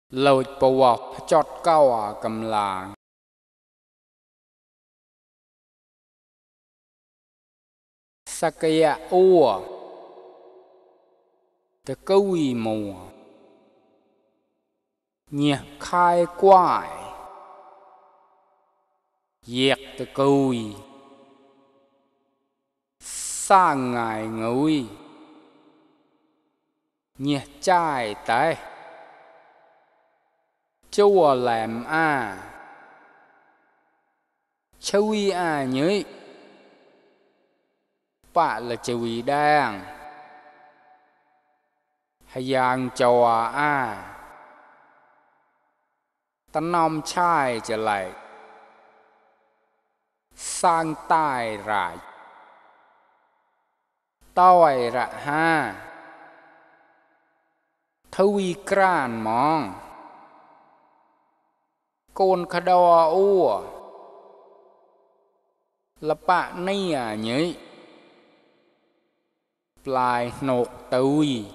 Lột bầu vọc chọt cao cầm làng Sakaya ua Tờ câu mùa Nhiệt khai quài Diệt tờ câu Sang ngài ngôi Nhiệt trai tế Chúa làm Chui nhới Bạ là chui đang Hay giang chòa Ta nông trai trở lại Sang tai rải Tôi rạ Thui kràn mong Côn khá đo ua Là bạ nia nhới Plài nột tui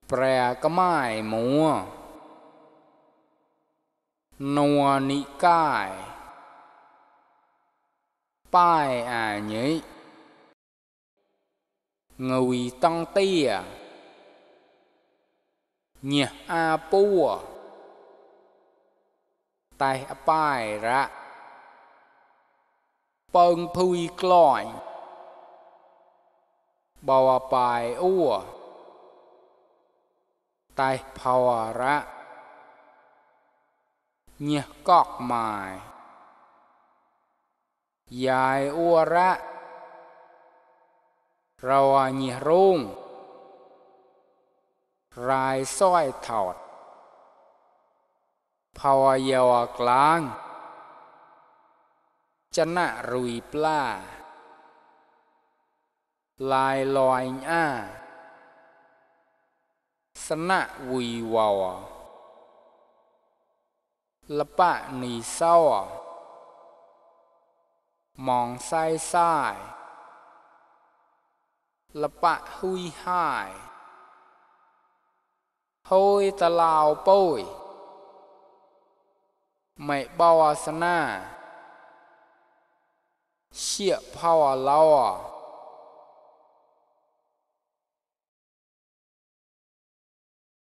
Prè cá mai múa Nùa nị cài Pai nhới Người tăng tia Nhiệt bùa Tai pai rạ Pâng phui cloi Bò bài ua Tai phò rạ Nhiệt cọc mài Dài ua rạ Rào nhiệt rung Rai xoay thọt Phò dèo clang Chân nạ rùi plà Lai loài Sân nạ vùi vào Lập bạ nì sau Mong sai sai Lập bạ hui hai Hôi ta lao bôi Mẹ bao sân nạ Xịa phao lao